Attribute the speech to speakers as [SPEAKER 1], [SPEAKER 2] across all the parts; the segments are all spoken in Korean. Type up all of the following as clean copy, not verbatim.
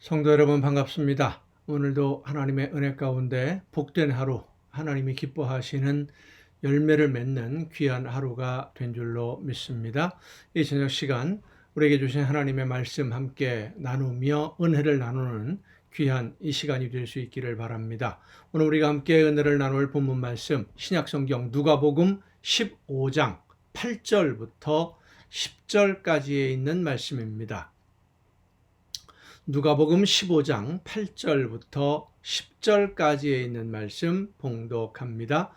[SPEAKER 1] 성도 여러분 반갑습니다. 오늘도 하나님의 은혜 가운데 복된 하루, 하나님이 기뻐하시는 열매를 맺는 귀한 하루가 된 줄로 믿습니다. 이 저녁 시간 우리에게 주신 하나님의 말씀 함께 나누며 은혜를 나누는 귀한 이 시간이 될 수 있기를 바랍니다. 오늘 우리가 함께 은혜를 나눌 본문 말씀 신약성경 누가복음 15장 8절부터 10절까지에 있는 말씀입니다. 누가복음 15장 8절부터 10절까지에 있는 말씀 봉독합니다.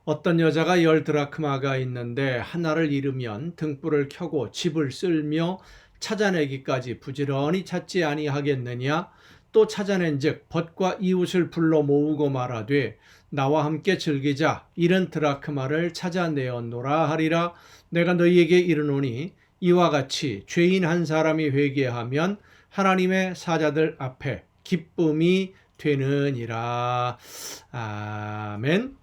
[SPEAKER 1] 어떤 여자가 10드라크마가 있는데 하나를 잃으면 등불을 켜고 집을 쓸며 찾아내기까지 부지런히 찾지 아니하겠느냐? 또 찾아낸즉 벗과 이웃을 불러 모으고 말하되 나와 함께 즐기자. 70드라크마를 찾아내었노라 하리라. 내가 너희에게 이르노니 이와 같이 죄인 한 사람이 회개하면 하나님의 사자들 앞에 기쁨이 되느니라. 아멘.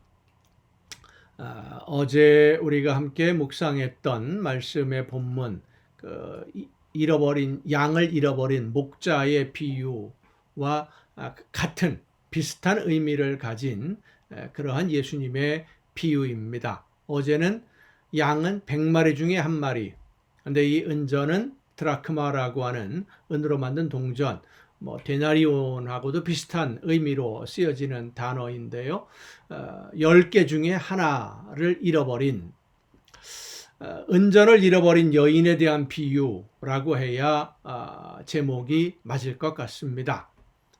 [SPEAKER 1] 어제 우리가 함께 묵상했던 말씀의 본문, 양을 잃어버린 목자의 비유와 같은 비슷한 의미를 가진 그러한 예수님의 비유입니다. 어제는 양은 100마리 중에 한 마리, 근데 이 은전은 드라크마라고 하는 은으로 만든 동전, 데나리온하고도 비슷한 의미로 쓰여지는 단어인데요. 10개 중에 하나를 잃어버린, 은전을 잃어버린 여인에 대한 비유라고 해야 제목이 맞을 것 같습니다.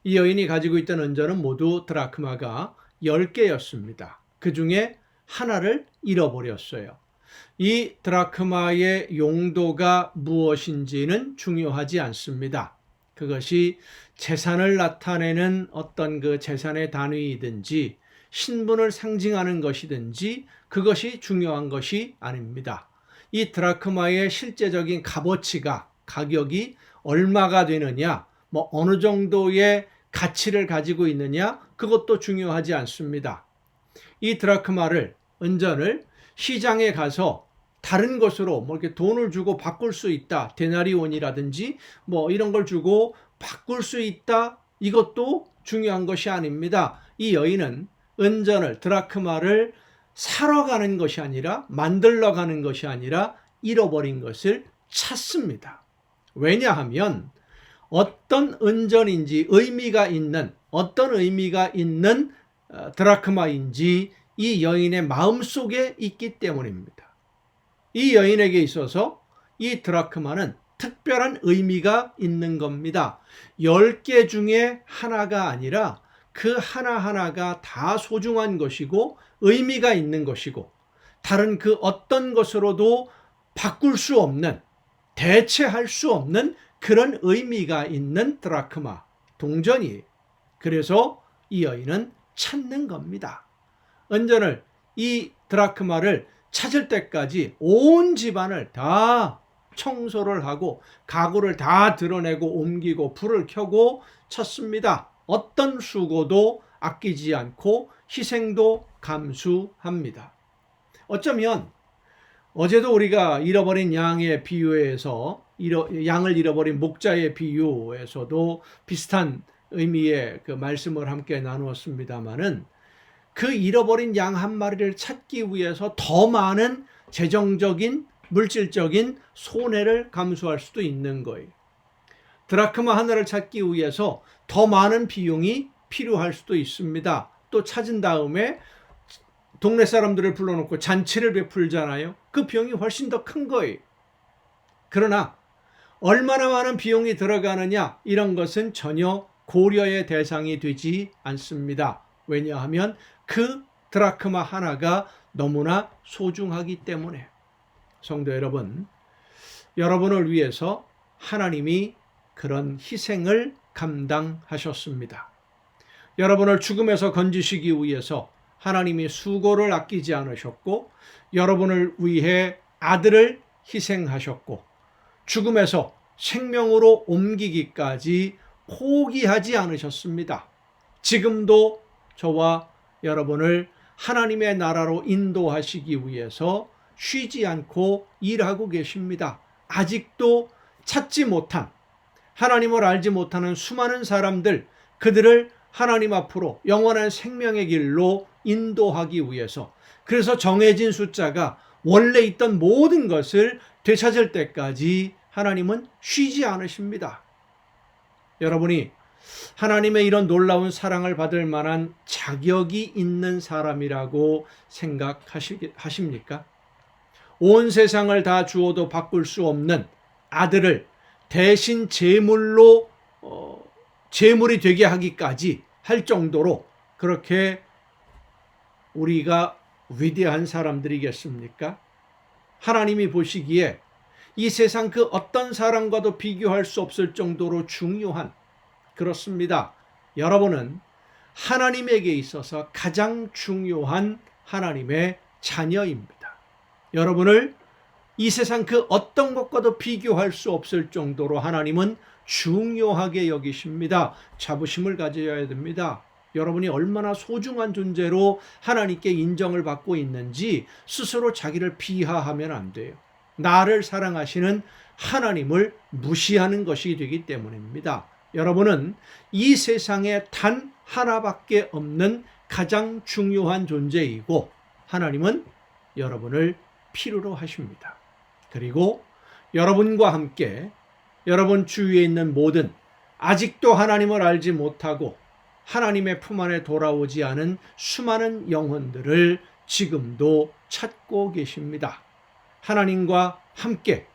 [SPEAKER 1] 이 여인이 가지고 있던 은전은 모두 드라크마가 10개였습니다. 그 중에 하나를 잃어버렸어요. 이 드라크마의 용도가 무엇인지는 중요하지 않습니다. 그것이 재산을 나타내는 어떤 그 재산의 단위이든지 신분을 상징하는 것이든지 그것이 중요한 것이 아닙니다. 이 드라크마의 실제적인 값어치가, 가격이 얼마가 되느냐, 어느 정도의 가치를 가지고 있느냐, 그것도 중요하지 않습니다. 이 드라크마를, 은전을 시장에 가서 다른 것으로 이렇게 돈을 주고 바꿀 수 있다. 데나리온이라든지 이런 걸 주고 바꿀 수 있다. 이것도 중요한 것이 아닙니다. 이 여인은 은전을, 드라크마를 사러 가는 것이 아니라, 만들러 가는 것이 아니라 잃어버린 것을 찾습니다. 왜냐하면 어떤 은전인지 어떤 의미가 있는 드라크마인지 이 여인의 마음속에 있기 때문입니다. 이 여인에게 있어서 이 드라크마는 특별한 의미가 있는 겁니다. 10개 중에 하나가 아니라 그 하나하나가 다 소중한 것이고 의미가 있는 것이고 다른 그 어떤 것으로도 바꿀 수 없는, 대체할 수 없는 그런 의미가 있는 드라크마, 동전이에요. 그래서 이 여인은 찾는 겁니다. 은전을, 이 드라크마를 찾을 때까지 온 집안을 다 청소를 하고 가구를 다 드러내고 옮기고 불을 켜고 찾습니다. 어떤 수고도 아끼지 않고 희생도 감수합니다. 어쩌면 어제도 우리가 잃어버린 양의 비유에서, 양을 잃어버린 목자의 비유에서도 비슷한 의미의 그 말씀을 함께 나누었습니다마는 그 잃어버린 양 한 마리를 찾기 위해서 더 많은 재정적인, 물질적인 손해를 감수할 수도 있는 거예요. 드라크마 하나를 찾기 위해서 더 많은 비용이 필요할 수도 있습니다. 또 찾은 다음에 동네 사람들을 불러놓고 잔치를 베풀잖아요. 그 비용이 훨씬 더 큰 거예요. 그러나 얼마나 많은 비용이 들어가느냐, 이런 것은 전혀 고려의 대상이 되지 않습니다. 왜냐하면 그 드라크마 하나가 너무나 소중하기 때문에. 성도 여러분, 여러분을 위해서 하나님이 그런 희생을 감당하셨습니다. 여러분을 죽음에서 건지시기 위해서 하나님이 수고를 아끼지 않으셨고, 여러분을 위해 아들을 희생하셨고, 죽음에서 생명으로 옮기기까지 포기하지 않으셨습니다. 지금도 저와 여러분을 하나님의 나라로 인도하시기 위해서 쉬지 않고 일하고 계십니다. 아직도 찾지 못한, 하나님을 알지 못하는 수많은 사람들, 그들을 하나님 앞으로 영원한 생명의 길로 인도하기 위해서, 그래서 정해진 숫자가 원래 있던 모든 것을 되찾을 때까지 하나님은 쉬지 않으십니다. 여러분이 하나님의 이런 놀라운 사랑을 받을 만한 자격이 있는 사람이라고 생각하십니까? 온 세상을 다 주어도 바꿀 수 없는 아들을 대신 제물로 제물이 되게 하기까지 할 정도로 그렇게 우리가 위대한 사람들이겠습니까? 하나님이 보시기에 이 세상 그 어떤 사람과도 비교할 수 없을 정도로 중요한, 그렇습니다. 여러분은 하나님에게 있어서 가장 중요한 하나님의 자녀입니다. 여러분을 이 세상 그 어떤 것과도 비교할 수 없을 정도로 하나님은 중요하게 여기십니다. 자부심을 가져야 됩니다. 여러분이 얼마나 소중한 존재로 하나님께 인정을 받고 있는지 스스로 자기를 비하하면 안 돼요. 나를 사랑하시는 하나님을 무시하는 것이 되기 때문입니다. 여러분은 이 세상에 단 하나밖에 없는 가장 중요한 존재이고 하나님은 여러분을 필요로 하십니다. 그리고 여러분과 함께 여러분 주위에 있는 모든 아직도 하나님을 알지 못하고 하나님의 품 안에 돌아오지 않은 수많은 영혼들을 지금도 찾고 계십니다. 하나님과 함께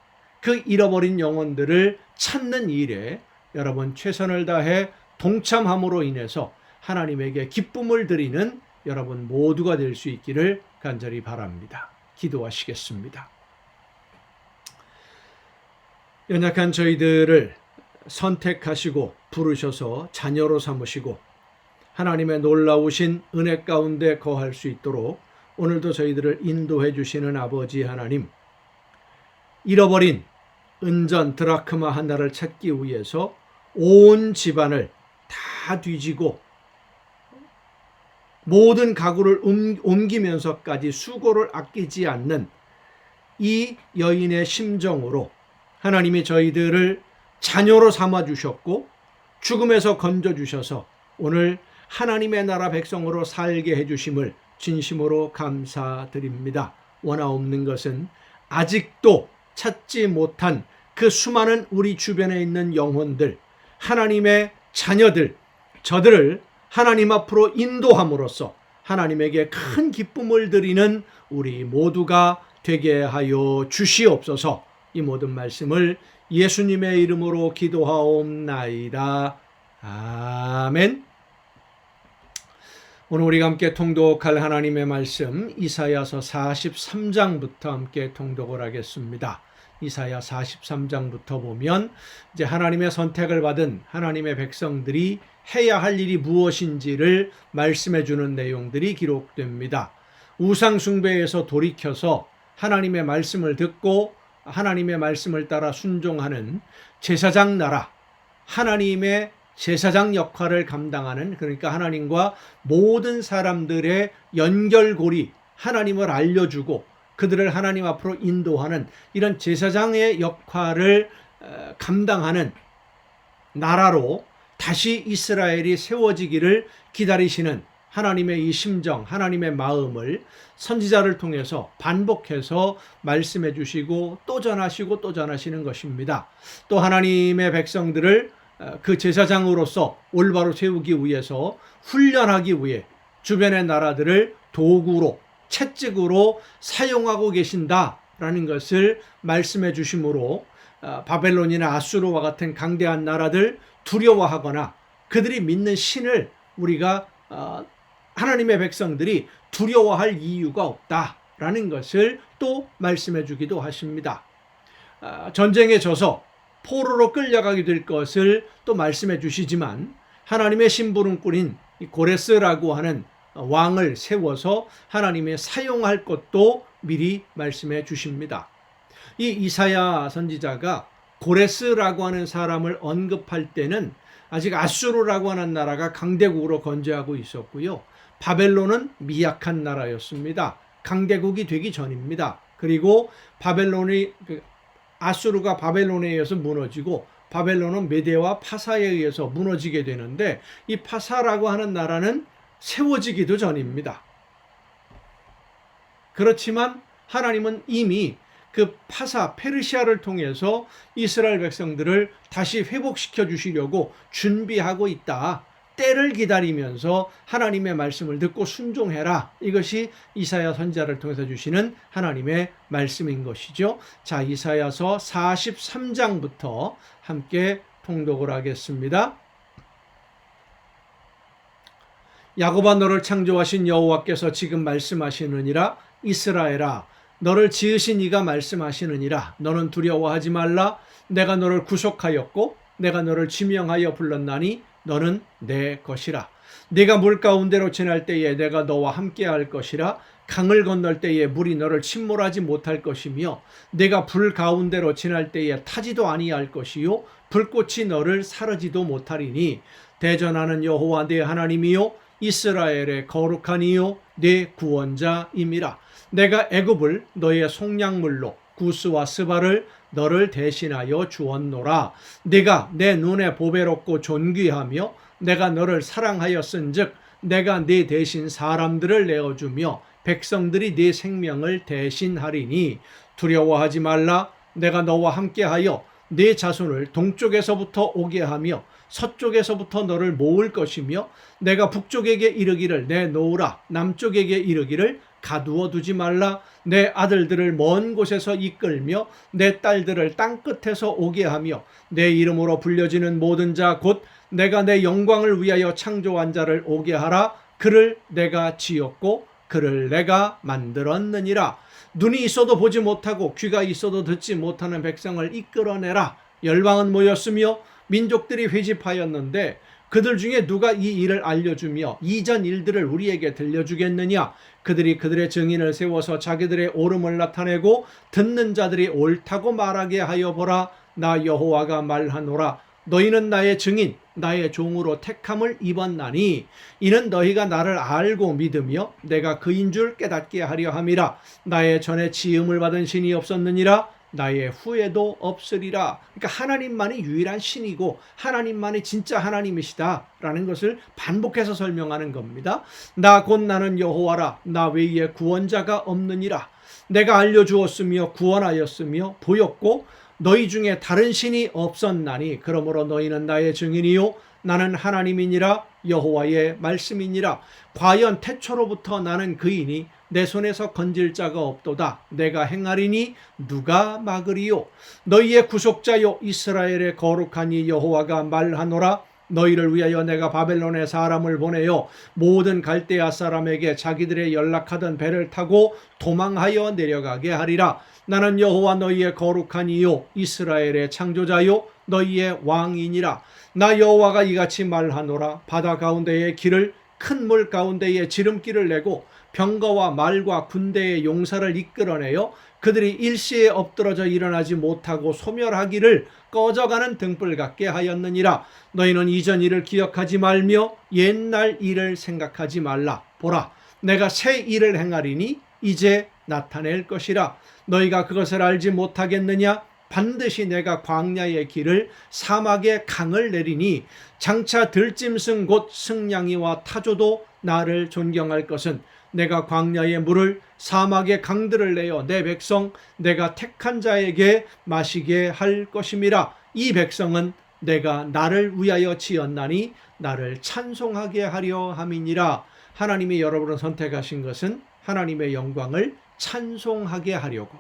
[SPEAKER 1] 그 잃어버린 영혼들을 찾는 일에 여러분 최선을 다해 동참함으로 인해서 하나님에게 기쁨을 드리는 여러분 모두가 될 수 있기를 간절히 바랍니다. 기도하시겠습니다. 연약한 저희들을 선택하시고 부르셔서 자녀로 삼으시고 하나님의 놀라우신 은혜 가운데 거할 수 있도록 오늘도 저희들을 인도해 주시는 아버지 하나님, 잃어버린 은전 드라크마 하나를 찾기 위해서 온 집안을 다 뒤지고 모든 가구를 옮기면서까지 수고를 아끼지 않는 이 여인의 심정으로 하나님이 저희들을 자녀로 삼아주셨고 죽음에서 건져주셔서 오늘 하나님의 나라 백성으로 살게 해주심을 진심으로 감사드립니다. 원하 없는 것은 아직도 찾지 못한 그 수많은 우리 주변에 있는 영혼들, 하나님의 자녀들, 저들을 하나님 앞으로 인도함으로써 하나님에게 큰 기쁨을 드리는 우리 모두가 되게 하여 주시옵소서. 이 모든 말씀을 예수님의 이름으로 기도하옵나이다. 아멘. 오늘 우리가 함께 통독할 하나님의 말씀 이사야서 43장부터 함께 통독을 하겠습니다. 이사야 43장부터 보면 이제 하나님의 선택을 받은 하나님의 백성들이 해야 할 일이 무엇인지를 말씀해 주는 내용들이 기록됩니다. 우상 숭배에서 돌이켜서 하나님의 말씀을 듣고 하나님의 말씀을 따라 순종하는 제사장 나라, 하나님의 제사장 역할을 감당하는, 그러니까 하나님과 모든 사람들의 연결고리, 하나님을 알려주고 그들을 하나님 앞으로 인도하는 이런 제사장의 역할을 감당하는 나라로 다시 이스라엘이 세워지기를 기다리시는 하나님의 이 심정, 하나님의 마음을 선지자를 통해서 반복해서 말씀해 주시고 또 전하시고 또 전하시는 것입니다. 또 하나님의 백성들을 그 제사장으로서 올바로 세우기 위해서 훈련하기 위해 주변의 나라들을 도구로, 채찍으로 사용하고 계신다라는 것을 말씀해 주심으로 바벨론이나 아수르와 같은 강대한 나라들 두려워하거나 그들이 믿는 신을 우리가 하나님의 백성들이 두려워할 이유가 없다라는 것을 또 말씀해 주기도 하십니다. 전쟁에 져서 포로로 끌려가게 될 것을 또 말씀해 주시지만 하나님의 심부름꾼인 고레스라고 하는 왕을 세워서 하나님의 사용할 것도 미리 말씀해 주십니다. 이 이사야 선지자가 고레스라고 하는 사람을 언급할 때는 아직 아수르라고 하는 나라가 강대국으로 건재하고 있었고요. 바벨론은 미약한 나라였습니다. 강대국이 되기 전입니다. 그리고 아수르가 바벨론에 의해서 무너지고 바벨론은 메대와 파사에 의해서 무너지게 되는데, 이 파사라고 하는 나라는 세워지기도 전입니다. 그렇지만 하나님은 이미 그 파사 페르시아를 통해서 이스라엘 백성들을 다시 회복시켜 주시려고 준비하고 있다. 때를 기다리면서 하나님의 말씀을 듣고 순종해라. 이것이 이사야 선지자를 통해서 주시는 하나님의 말씀인 것이죠. 자, 이사야서 43장부터 함께 통독을 하겠습니다. 야곱아, 너를 창조하신 여호와께서 지금 말씀하시느니라. 이스라엘아, 너를 지으신 이가 말씀하시느니라. 너는 두려워하지 말라. 내가 너를 구속하였고 내가 너를 지명하여 불렀나니 너는 내 것이라. 네가 물 가운데로 지날 때에 내가 너와 함께할 것이라. 강을 건널 때에 물이 너를 침몰하지 못할 것이며 네가 불 가운데로 지날 때에 타지도 아니할 것이요 불꽃이 너를 사르지도 못하리니 대전하는 여호와 네 하나님이요 이스라엘의 거룩한 이요 네 구원자임이라. 내가 애굽을 너의 속량물로 구스와 스바를 너를 대신하여 주었노라. 네가 내 눈에 보배롭고 존귀하며 내가 너를 사랑하였은즉 내가 네 대신 사람들을 내어주며 백성들이 네 생명을 대신하리니 두려워하지 말라. 내가 너와 함께하여 네 자손을 동쪽에서부터 오게 하며 서쪽에서부터 너를 모을 것이며 내가 북쪽에게 이르기를 내놓으라. 남쪽에게 이르기를 가두어 두지 말라. 내 아들들을 먼 곳에서 이끌며 내 딸들을 땅끝에서 오게 하며 내 이름으로 불려지는 모든 자 곧 내가 내 영광을 위하여 창조한 자를 오게 하라. 그를 내가 지었고 그를 내가 만들었느니라. 눈이 있어도 보지 못하고 귀가 있어도 듣지 못하는 백성을 이끌어내라. 열방은 모였으며 민족들이 회집하였는데 그들 중에 누가 이 일을 알려주며 이전 일들을 우리에게 들려주겠느냐. 그들이 그들의 증인을 세워서 자기들의 옳음을 나타내고 듣는 자들이 옳다고 말하게 하여 보라. 나 여호와가 말하노라. 너희는 나의 증인 나의 종으로 택함을 입었나니 이는 너희가 나를 알고 믿으며 내가 그인 줄 깨닫게 하려 함이라. 나의 전에 지음을 받은 신이 없었느니라. 나의 후에도 없으리라. 그러니까 하나님만이 유일한 신이고 하나님만이 진짜 하나님이시다라는 것을 반복해서 설명하는 겁니다. 나 곧 나는 여호와라. 나 외에 구원자가 없느니라. 내가 알려주었으며 구원하였으며 보였고 너희 중에 다른 신이 없었나니 그러므로 너희는 나의 증인이요 나는 하나님이니라. 여호와의 말씀이니라. 과연 태초로부터 나는 그이니 내 손에서 건질 자가 없도다. 내가 행하리니 누가 막으리요. 너희의 구속자요 이스라엘의 거룩한 이 여호와가 말하노라. 너희를 위하여 내가 바벨론에 사람을 보내요 모든 갈대아 사람에게 자기들의 연락하던 배를 타고 도망하여 내려가게 하리라. 나는 여호와 너희의 거룩한 이요 이스라엘의 창조자요 너희의 왕이니라. 나 여호와가 이같이 말하노라. 바다 가운데의 길을 큰 물 가운데에 지름길을 내고 병거와 말과 군대의 용사를 이끌어내어 그들이 일시에 엎드러져 일어나지 못하고 소멸하기를 꺼져가는 등불 같게 하였느니라. 너희는 이전 일을 기억하지 말며 옛날 일을 생각하지 말라. 보라, 내가 새 일을 행하리니 이제 나타낼 것이라. 너희가 그것을 알지 못하겠느냐? 반드시 내가 광야의 길을 사막의 강을 내리니 장차 들짐승 곧 승냥이와 타조도 나를 존경할 것은 내가 광야의 물을 사막의 강들을 내어 내 백성 내가 택한 자에게 마시게 할 것임이라. 이 백성은 내가 나를 위하여 지었나니 나를 찬송하게 하려 함이니라. 하나님이 여러분을 선택하신 것은 하나님의 영광을 찬송하게 하려고,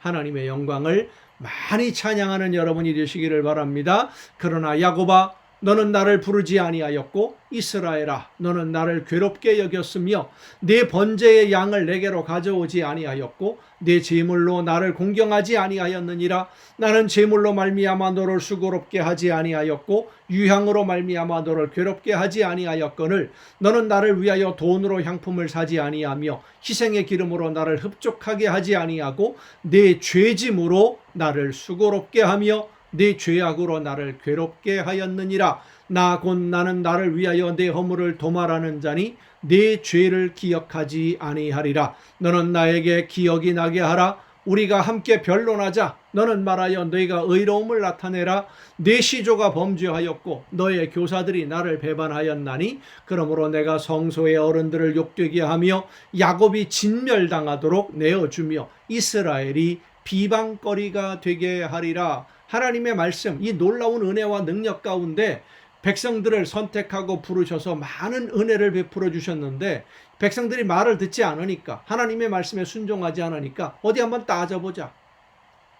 [SPEAKER 1] 하나님의 영광을 많이 찬양하는 여러분이 되시기를 바랍니다. 그러나 야곱아, 너는 나를 부르지 아니하였고 이스라엘아, 너는 나를 괴롭게 여겼으며 네 번제의 양을 내게로 가져오지 아니하였고 네 제물로 나를 공경하지 아니하였느니라. 나는 제물로 말미암아 너를 수고롭게 하지 아니하였고 유향으로 말미암아 너를 괴롭게 하지 아니하였거늘 너는 나를 위하여 돈으로 향품을 사지 아니하며 희생의 기름으로 나를 흡족하게 하지 아니하고 네 죄짐으로 나를 수고롭게 하며 네 죄악으로 나를 괴롭게 하였느니라. 나 곧 나는 나를 위하여 내 허물을 도말하는 자니 네 죄를 기억하지 아니하리라. 너는 나에게 기억이 나게 하라. 우리가 함께 변론하자. 너는 말하여 너희가 의로움을 나타내라. 네 시조가 범죄하였고 너의 교사들이 나를 배반하였나니 그러므로 내가 성소의 어른들을 욕되게 하며 야곱이 진멸당하도록 내어주며 이스라엘이 비방거리가 되게 하리라. 하나님의 말씀, 이 놀라운 은혜와 능력 가운데 백성들을 선택하고 부르셔서 많은 은혜를 베풀어 주셨는데 백성들이 말을 듣지 않으니까, 하나님의 말씀에 순종하지 않으니까 어디 한번 따져보자.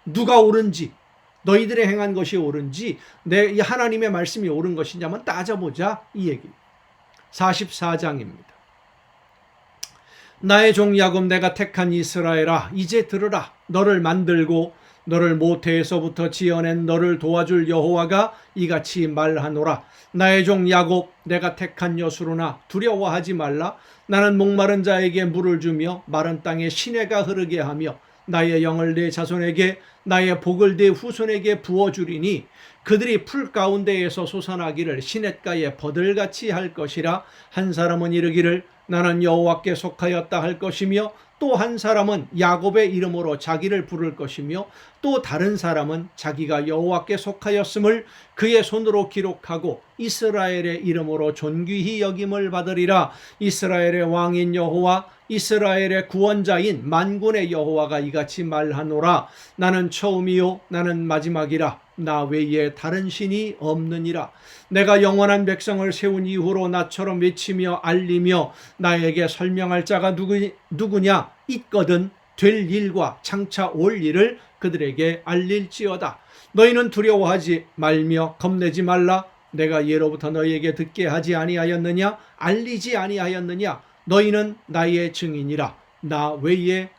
[SPEAKER 1] 누가 옳은지, 너희들의 행한 것이 옳은지 이 하나님의 말씀이 옳은 것인지 한번 따져보자, 이 얘기. 44장입니다. 나의 종 야곱 내가 택한 이스라엘아, 이제 들으라. 너를 만들고 너를 모태에서부터 지어낸 너를 도와줄 여호와가 이같이 말하노라. 나의 종 야곱 내가 택한 여수로나 두려워하지 말라. 나는 목마른 자에게 물을 주며 마른 땅에 시내가 흐르게 하며 나의 영을 내 자손에게 나의 복을 내 후손에게 부어주리니 그들이 풀 가운데에서 솟아나기를 시냇가에 버들같이 할 것이라. 한 사람은 이르기를 나는 여호와께 속하였다 할 것이며 또 한 사람은 야곱의 이름으로 자기를 부를 것이며 또 다른 사람은 자기가 여호와께 속하였음을 그의 손으로 기록하고 이스라엘의 이름으로 존귀히 여김을 받으리라. 이스라엘의 왕인 여호와 이스라엘의 구원자인 만군의 여호와가 이같이 말하노라. 나는 처음이요 나는 마지막이라. 나 외에 다른 신이 없느니라. 내가 영원한 백성을 세운 이후로 나처럼 외치며 알리며 나에게 설명할 자가 누구냐 있거든 될 일과 장차 올 일을 그들에게 알릴지어다. 너희는 두려워하지 말며 겁내지 말라. 내가 예로부터 너희에게 듣게 하지 아니하였느냐 알리지 아니하였느냐. 너희는 나의 증인이라. 나 외에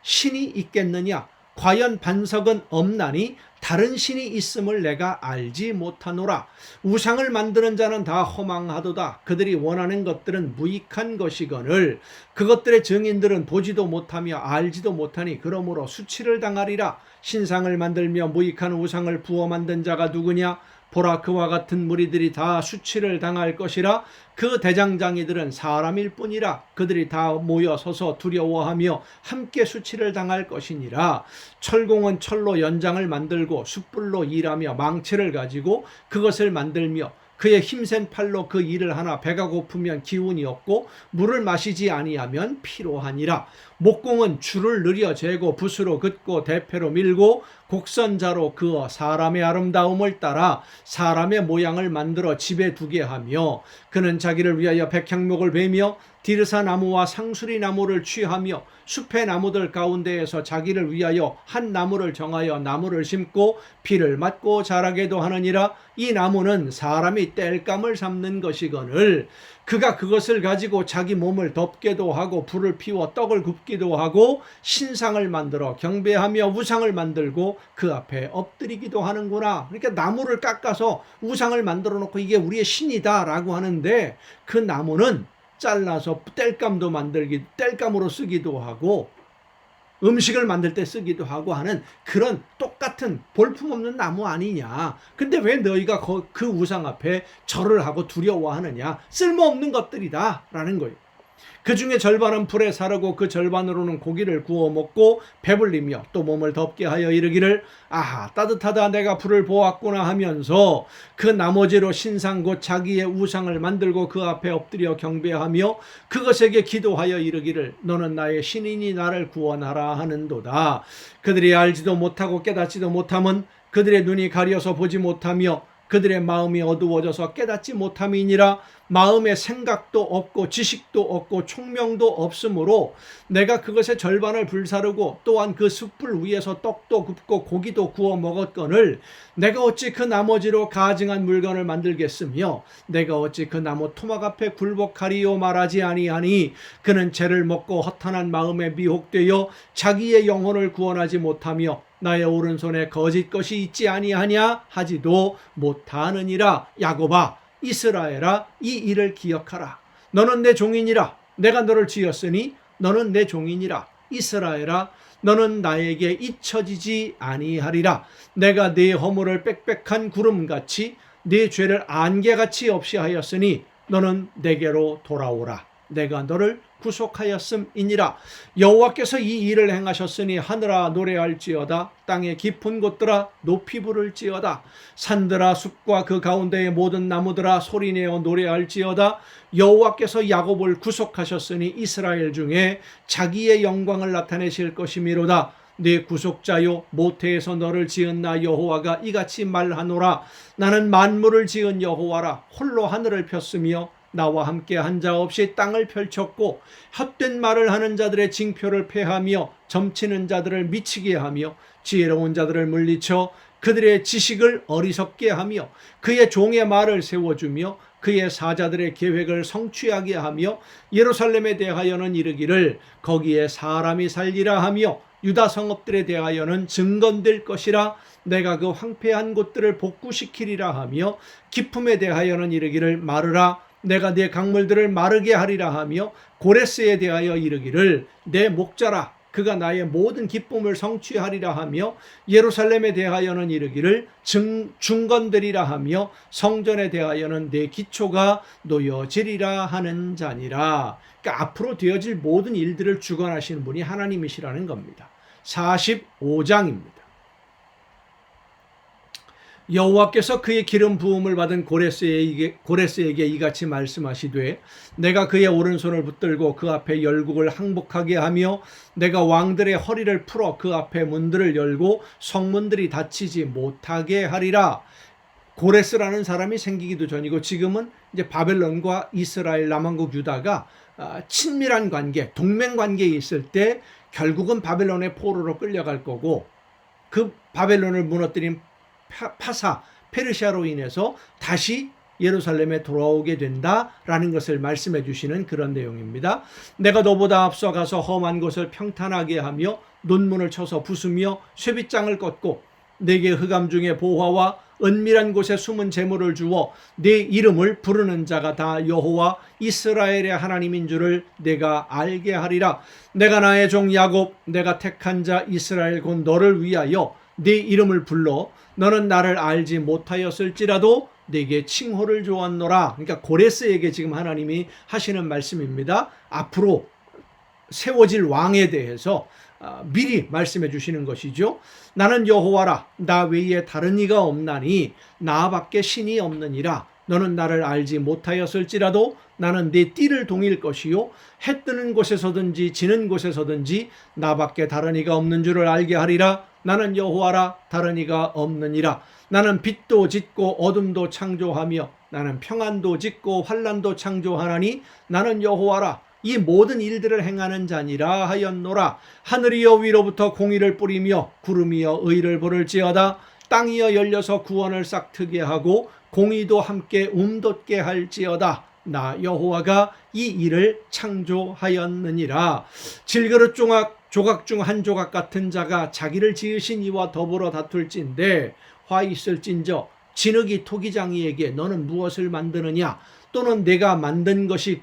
[SPEAKER 1] 신이 있겠느냐. 과연 반석은 없나니 다른 신이 있음을 내가 알지 못하노라. 우상을 만드는 자는 다 허망하도다. 그들이 원하는 것들은 무익한 것이거늘 그것들의 증인들은 보지도 못하며 알지도 못하니 그러므로 수치를 당하리라. 신상을 만들며 무익한 우상을 부어 만든 자가 누구냐. 보라 그와 같은 무리들이 다 수치를 당할 것이라. 그 대장장이들은 사람일 뿐이라. 그들이 다 모여 서서 두려워하며 함께 수치를 당할 것이니라. 철공은 철로 연장을 만들고 숯불로 일하며 망치를 가지고 그것을 만들며 그의 힘센 팔로 그 일을 하나 배가 고프면 기운이 없고 물을 마시지 아니하면 피로하니라. 목공은 줄을 느려 재고 붓으로 긋고 대패로 밀고 곡선자로 그어 사람의 아름다움을 따라 사람의 모양을 만들어 집에 두게 하며 그는 자기를 위하여 백향목을 베며 디르사 나무와 상수리 나무를 취하며 숲의 나무들 가운데에서 자기를 위하여 한 나무를 정하여 나무를 심고 비를 맞고 자라게도 하느니라. 이 나무는 사람이 땔감을 삼는 것이거늘 그가 그것을 가지고 자기 몸을 덮게도 하고 불을 피워 떡을 굽기도 하고 신상을 만들어 경배하며 우상을 만들고 그 앞에 엎드리기도 하는구나. 그러니까 나무를 깎아서 우상을 만들어 놓고 이게 우리의 신이다 라고 하는데 그 나무는 잘라서 땔감도 땔감으로 쓰기도 하고 음식을 만들 때 쓰기도 하고 하는 그런 똑같은 볼품없는 나무 아니냐. 근데 왜 너희가 그 우상 앞에 절을 하고 두려워하느냐. 쓸모없는 것들이다 라는 거예요. 그 중에 절반은 불에 사르고 그 절반으로는 고기를 구워 먹고 배불리며 또 몸을 덥게 하여 이르기를 아하 따뜻하다 내가 불을 보았구나 하면서 그 나머지로 신상 곧 자기의 우상을 만들고 그 앞에 엎드려 경배하며 그것에게 기도하여 이르기를 너는 나의 신이니 나를 구원하라 하는도다. 그들이 알지도 못하고 깨닫지도 못함은 그들의 눈이 가려서 보지 못하며 그들의 마음이 어두워져서 깨닫지 못함이니라. 마음에 생각도 없고 지식도 없고 총명도 없으므로 내가 그것의 절반을 불사르고 또한 그 숯불 위에서 떡도 굽고 고기도 구워 먹었거늘 내가 어찌 그 나머지로 가증한 물건을 만들겠으며 내가 어찌 그 나무 토막 앞에 굴복하리요 말하지 아니하니 그는 죄를 먹고 허탄한 마음에 미혹되어 자기의 영혼을 구원하지 못하며 나의 오른손에 거짓 것이 있지 아니하냐 하지도 못하느니라. 야곱아 이스라엘아 이 일을 기억하라. 너는 내 종이니라. 내가 너를 지었으니 너는 내 종이니라. 이스라엘아 너는 나에게 잊혀지지 아니하리라. 내가 네 허물을 빽빽한 구름같이 네 죄를 안개같이 없이 하였으니 너는 내게로 돌아오라. 내가 너를 구속하였음이니라. 여호와께서 이 일을 행하셨으니 하늘아 노래할지어다. 땅의 깊은 곳들아 높이 부를지어다. 산들아 숲과 그 가운데의 모든 나무들아 소리내어 노래할지어다. 여호와께서 야곱을 구속하셨으니 이스라엘 중에 자기의 영광을 나타내실 것이미로다. 네 구속자요 모태에서 너를 지은 나 여호와가 이같이 말하노라. 나는 만물을 지은 여호와라. 홀로 하늘을 폈으며 나와 함께 한 자 없이 땅을 펼쳤고 헛된 말을 하는 자들의 징표를 패하며 점치는 자들을 미치게 하며 지혜로운 자들을 물리쳐 그들의 지식을 어리석게 하며 그의 종의 말을 세워주며 그의 사자들의 계획을 성취하게 하며 예루살렘에 대하여는 이르기를 거기에 사람이 살리라 하며 유다 성읍들에 대하여는 증건될 것이라. 내가 그 황폐한 곳들을 복구시키리라 하며 기품에 대하여는 이르기를 마르라. 내가 내 강물들을 마르게 하리라 하며 고레스에 대하여 이르기를 내 목자라. 그가 나의 모든 기쁨을 성취하리라 하며 예루살렘에 대하여는 이르기를 중건되리라 하며 성전에 대하여는 내 기초가 놓여지리라 하는 자니라. 그러니까 앞으로 되어질 모든 일들을 주관하시는 분이 하나님이시라는 겁니다. 45장입니다. 여호와께서 그의 기름 부음을 받은 고레스에게 이같이 말씀하시되 내가 그의 오른손을 붙들고 그 앞에 열국을 항복하게 하며 내가 왕들의 허리를 풀어 그 앞에 문들을 열고 성문들이 닫히지 못하게 하리라. 고레스라는 사람이 생기기도 전이고 지금은 이제 바벨론과 이스라엘 남왕국 유다가 친밀한 관계, 동맹 관계에 있을 때 결국은 바벨론의 포로로 끌려갈 거고 그 바벨론을 무너뜨린 파사, 페르시아로 인해서 다시 예루살렘에 돌아오게 된다라는 것을 말씀해 주시는 그런 내용입니다. 내가 너보다 앞서 가서 험한 곳을 평탄하게 하며 논문을 쳐서 부수며 쇠빗장을 꺾고 내게 흑암 중에 보화와 은밀한 곳에 숨은 재물을 주어 내 이름을 부르는 자가 다 여호와 이스라엘의 하나님인 줄을 내가 알게 하리라. 내가 나의 종 야곱 내가 택한 자 이스라엘 곧 너를 위하여 네 이름을 불러 너는 나를 알지 못하였을지라도 내게 칭호를 주었노라. 그러니까 고레스에게 지금 하나님이 하시는 말씀입니다. 앞으로 세워질 왕에 대해서 미리 말씀해 주시는 것이죠. 나는 여호와라. 나 외에 다른 이가 없나니 나밖에 신이 없느니라. 너는 나를 알지 못하였을지라도 나는 네 띠를 동일 것이요 해 뜨는 곳에서든지 지는 곳에서든지 나밖에 다른 이가 없는 줄을 알게 하리라. 나는 여호와라. 다른 이가 없느니라. 나는 빛도 짓고 어둠도 창조하며 나는 평안도 짓고 환난도 창조하나니 나는 여호와라. 이 모든 일들을 행하는 자니라 하였노라. 하늘이여 위로부터 공의를 뿌리며 구름이여 의를 부를지어다. 땅이여 열려서 구원을 싹트게 하고 공의도 함께 돋게 할지어다. 나 여호와가 이 일을 창조하였느니라. 질그릇 조각 중 한 조각 같은 자가 자기를 지으신 이와 더불어 다툴진대 화 있을진저 진흙이 토기장이에게 너는 무엇을 만드느냐 또는 내가 만든 것이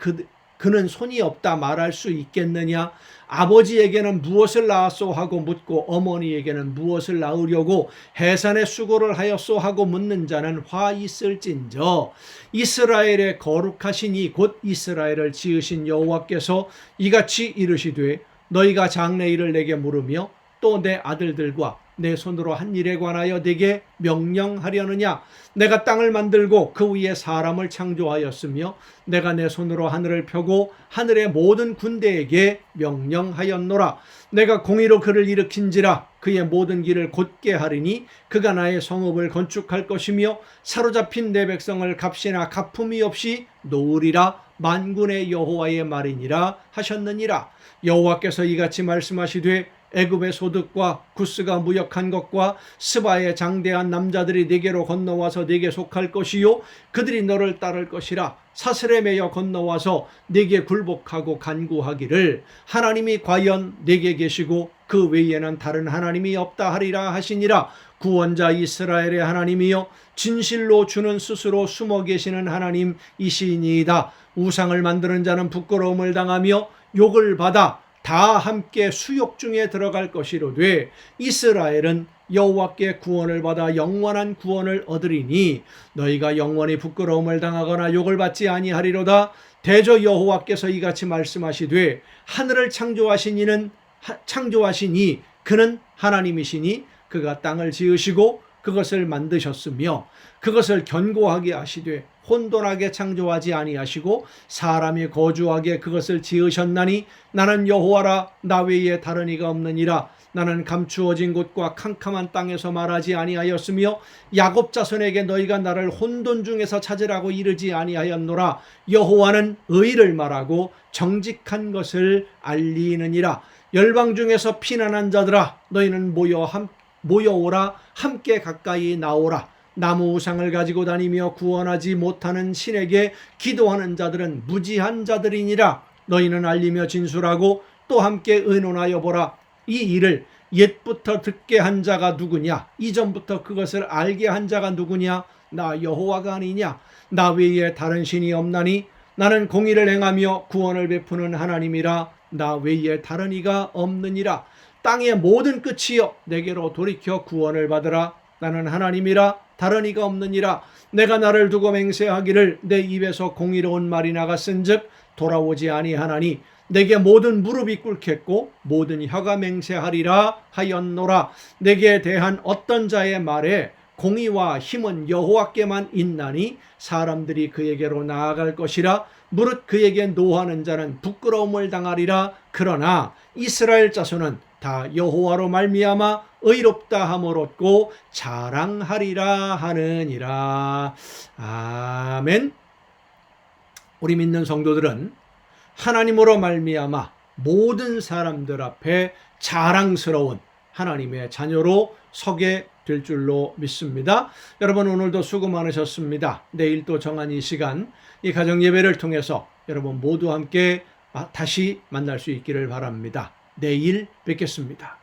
[SPEAKER 1] 그는 손이 없다 말할 수 있겠느냐. 아버지에게는 무엇을 낳았소 하고 묻고 어머니에게는 무엇을 낳으려고 해산의 수고를 하였소 하고 묻는 자는 화 있을진저 이스라엘의 거룩하시니 곧 이스라엘을 지으신 여호와께서 이같이 이르시되 너희가 장래일을 내게 물으며 또 내 아들들과 내 손으로 한 일에 관하여 내게 명령하려느냐. 내가 땅을 만들고 그 위에 사람을 창조하였으며 내가 내 손으로 하늘을 펴고 하늘의 모든 군대에게 명령하였노라. 내가 공의로 그를 일으킨지라 그의 모든 길을 곧게 하리니 그가 나의 성읍을 건축할 것이며 사로잡힌 내 백성을 값이나 가품이 없이 놓으리라. 만군의 여호와의 말이니라 하셨느니라. 여호와께서 이같이 말씀하시되 애굽의 소득과 구스가 무역한 것과 스바의 장대한 남자들이 네게로 건너와서 네게 속할 것이요 그들이 너를 따를 것이라. 사슬에 매여 건너와서 네게 굴복하고 간구하기를 하나님이 과연 네게 계시고 그 외에는 다른 하나님이 없다 하리라 하시니라. 구원자 이스라엘의 하나님이여 진실로 주는 스스로 숨어 계시는 하나님이시니이다. 우상을 만드는 자는 부끄러움을 당하며 욕을 받아 다 함께 수욕 중에 들어갈 것이로되 이스라엘은 여호와께 구원을 받아 영원한 구원을 얻으리니 너희가 영원히 부끄러움을 당하거나 욕을 받지 아니하리로다. 대저 여호와께서 이같이 말씀하시되 하늘을 창조하시니 그는 하나님이시니 그가 땅을 지으시고 그것을 만드셨으며 그것을 견고하게 하시되 혼돈하게 창조하지 아니하시고 사람이 거주하게 그것을 지으셨나니 나는 여호와라. 나 외에 다른 이가 없느니라. 나는 감추어진 곳과 캄캄한 땅에서 말하지 아니하였으며 야곱 자손에게 너희가 나를 혼돈 중에서 찾으라고 이르지 아니하였노라. 여호와는 의를 말하고 정직한 것을 알리느니라. 열방 중에서 피난한 자들아 너희는 모여오라. 함께 가까이 나오라. 나무 우상을 가지고 다니며 구원하지 못하는 신에게 기도하는 자들은 무지한 자들이니라. 너희는 알리며 진술하고 또 함께 의논하여 보라. 이 일을 옛부터 듣게 한 자가 누구냐? 이전부터 그것을 알게 한 자가 누구냐? 나 여호와가 아니냐? 나 외에 다른 신이 없나니 나는 공의를 행하며 구원을 베푸는 하나님이라. 나 외에 다른 이가 없느니라. 땅의 모든 끝이여 내게로 돌이켜 구원을 받으라. 나는 하나님이라. 다른 이가 없느니라. 내가 나를 두고 맹세하기를 내 입에서 공의로운 말이 나갔은즉 돌아오지 아니하나니 내게 모든 무릎이 꿇겠고 모든 혀가 맹세하리라 하였노라. 내게 대한 어떤 자의 말에 공의와 힘은 여호와께만 있나니 사람들이 그에게로 나아갈 것이라. 무릇 그에게 노하는 자는 부끄러움을 당하리라. 그러나 이스라엘 자손은 다 여호와로 말미암아 의롭다 함을 얻고 자랑하리라 하느니라. 아멘. 우리 믿는 성도들은 하나님으로 말미암아 모든 사람들 앞에 자랑스러운 하나님의 자녀로 서게 될 줄로 믿습니다. 여러분 오늘도 수고 많으셨습니다. 내일 또 정한 이 시간 이 가정 예배를 통해서 여러분 모두 함께 다시 만날 수 있기를 바랍니다. 내일 뵙겠습니다.